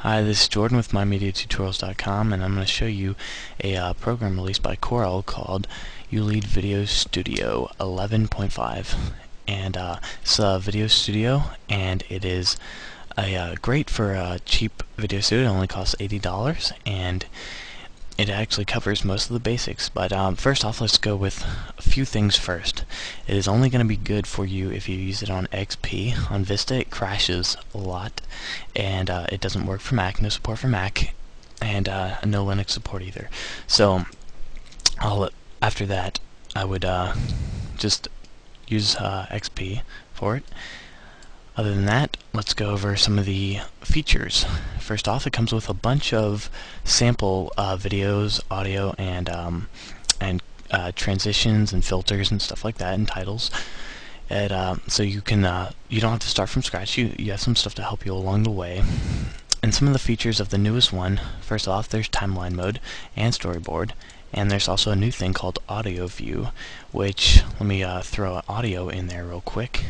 Hi, this is Jordan with MyMediaTutorials.com, and I'm going to show you a program released by Corel called Ulead VideoStudio 11.5. And it's a video studio, and it is great for a cheap video studio. It only costs $80, and it actually covers most of the basics. But first off, let's go with a few things first. It is only going to be good for you if you use it on XP. On Vista it crashes a lot, and it doesn't work for Mac, no support for Mac, and no Linux support either. So after that I would just use XP for it. Other than that, let's go over some of the features. First off, it comes with a bunch of sample videos, audio, and transitions and filters and stuff like that, and titles. So you can you don't have to start from scratch. You have some stuff to help you along the way. And some of the features of the newest one. First off, there's timeline mode and storyboard. And there's also a new thing called audio view, which, let me throw audio in there real quick,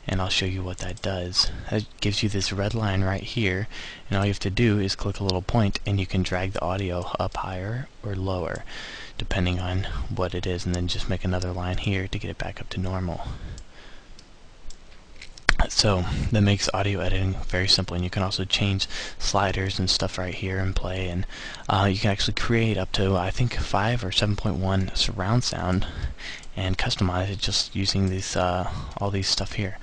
and I'll show you what that does. That gives you this red line right here, and all you have to do is click a little point, and you can drag the audio up higher or lower, depending on what it is, and then just make another line here to get it back up to normal. So that makes audio editing very simple, and you can also change sliders and stuff right here and play, and you can actually create up to, I think, 5 or 7.1 surround sound and customize it just using these all these stuff here.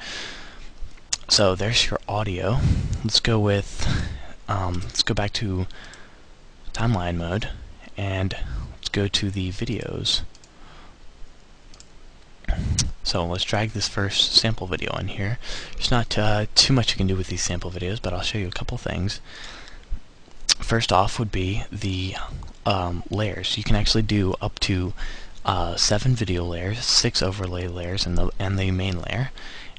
So there's your audio. Let's go back to timeline mode, and let's go to the videos. So let's drag this first sample video in here. There's not too much you can do with these sample videos, but I'll show you a couple things. First off would be the layers. You can actually do up to 7 video layers, 6 overlay layers, and the main layer.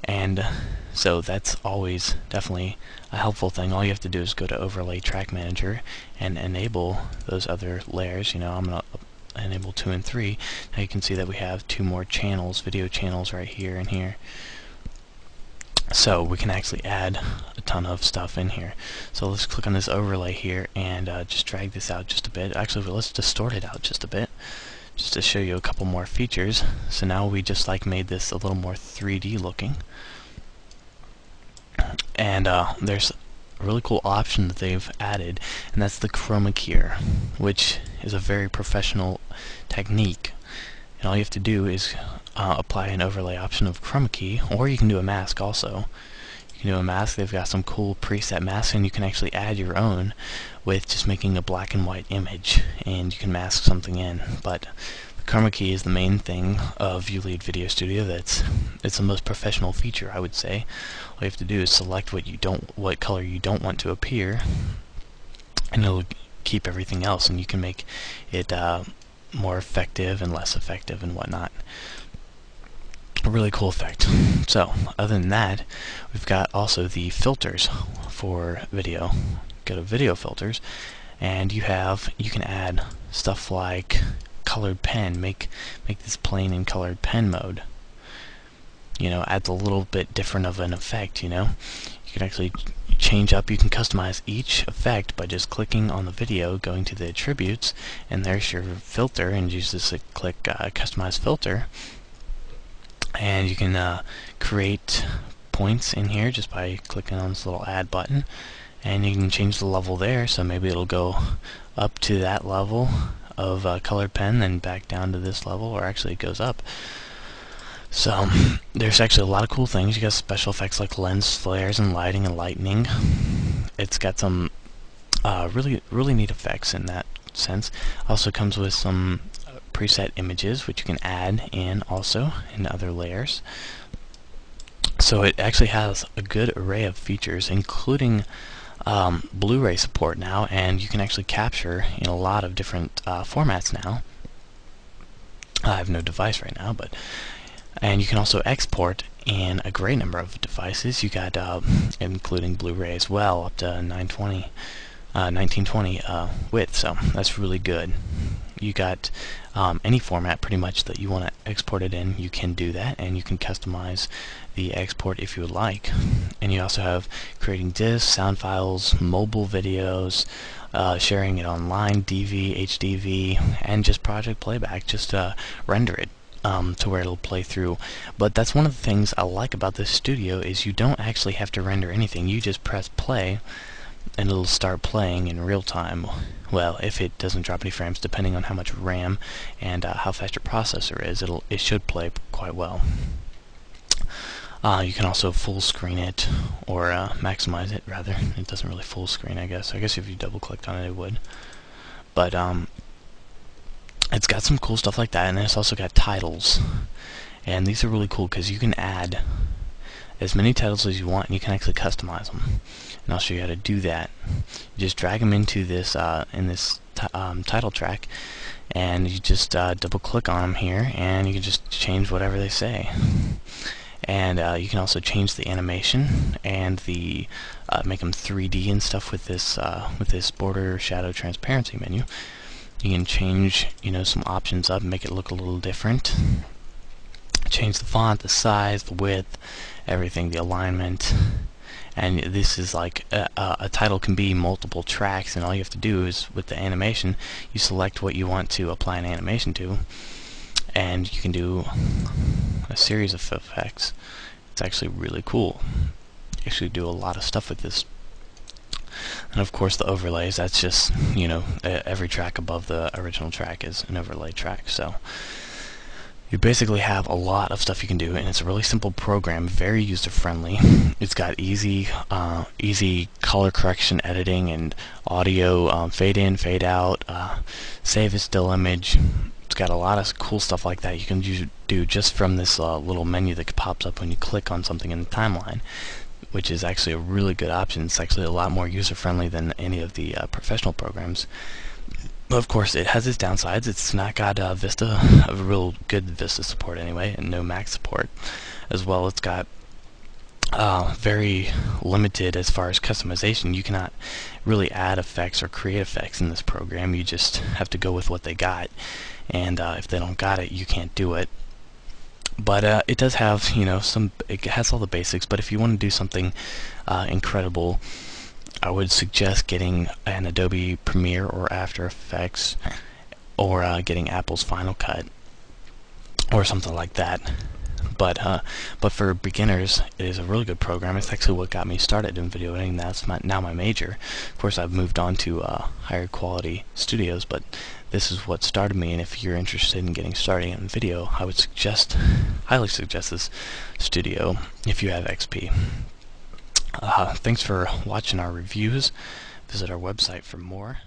And so that's always definitely a helpful thing. All you have to do is go to Overlay Track Manager and enable those other layers. You know, I'm gonna enable 2 and 3. Now you can see that we have 2 more channels, video channels, right here and here. So we can actually add a ton of stuff in here. So let's click on this overlay here and just drag this out just a bit. Actually, let's distort it out just a bit, just to show you a couple more features. So now we just made this a little more 3D looking. And there's a really cool option that they've added, and that's the chroma key, which is a very professional technique. And all you have to do is apply an overlay option of chroma key, or you can do a mask also. You can do a mask. They've got some cool preset masks, and you can actually add your own with just making a black and white image, and you can mask something in. But the chroma key is the main thing of Ulead VideoStudio. It's the most professional feature, I would say. All you have to do is select what color you don't want to appear, and it'll keep everything else, and you can make it more effective and less effective and whatnot. A really cool effect. So other than that, we've got also the filters for video. Go to video filters, and you can add stuff like colored pen. Make this plain in colored pen mode. You know, adds a little bit different of an effect. You know, you can actually change up. You can customize each effect by just clicking on the video, going to the attributes, and there's your filter, and you just click customize filter, and you can create points in here just by clicking on this little add button, and you can change the level there. So maybe it'll go up to that level of colored pen, then back down to this level, or actually it goes up. So there's actually a lot of cool things. You got special effects like lens flares and lighting and lightning. It's got some really neat effects in that sense. Also comes with some preset images, which you can add in also in other layers. So it actually has a good array of features, including Blu-ray support now, and you can actually capture in a lot of different formats now. I have no device right now, and you can also export in a great number of devices. You got including Blu-ray as well, up to 1920 width, so that's really good. you got any format pretty much that you want to export it in, you can do that, and you can customize the export if you would like. And you also have creating discs, sound files, mobile videos, sharing it online, DV, HDV, and just project playback. Just render it to where it'll play through. But that's one of the things I like about this studio, is you don't actually have to render anything. You just press play and it'll start playing in real time. Well, if it doesn't drop any frames, depending on how much RAM and how fast your processor is, it should play quite well. You can also full screen it, or maximize it rather. It doesn't really full screen, I guess. I guess if you double clicked on it, it would. But it's got some cool stuff like that, and it's also got titles. And these are really cool because you can add as many titles as you want, and you can actually customize them. And I'll show you how to do that. You just drag them into this title track, and you just double click on them here, and you can just change whatever they say. And you can also change the animation and the make them 3D and stuff with this border shadow transparency menu. You can change, some options up and make it look a little different. Change the font, the size, the width, everything, the alignment. And this is like a title can be multiple tracks, and all you have to do is, with the animation, you select what you want to apply an animation to, and you can do a series of effects. It's actually really cool. You actually do a lot of stuff with this. And of course the overlays, that's just, every track above the original track is an overlay track. So you basically have a lot of stuff you can do, and it's a really simple program, very user-friendly. It's got easy color correction, editing, and audio, fade in, fade out, save a still image. It's got a lot of cool stuff like that you can do just from this little menu that pops up when you click on something in the timeline, which is actually a really good option. It's actually a lot more user-friendly than any of the professional programs. Of course, it has its downsides. It's not got Vista, a real good Vista support anyway, and no Mac support. As well, it's got very limited as far as customization. You cannot really add effects or create effects in this program. You just have to go with what they got, and if they don't got it, you can't do it. But it does have, it has all the basics. But if you want to do something incredible, I would suggest getting an Adobe Premiere or After Effects, or getting Apple's Final Cut, or something like that. But for beginners, it is a really good program. It's actually what got me started in video editing. That's now my major. Of course, I've moved on to higher quality studios, but this is what started me. And if you're interested in getting started in video, I would highly suggest this studio if you have XP. Thanks for watching our reviews. Visit our website for more.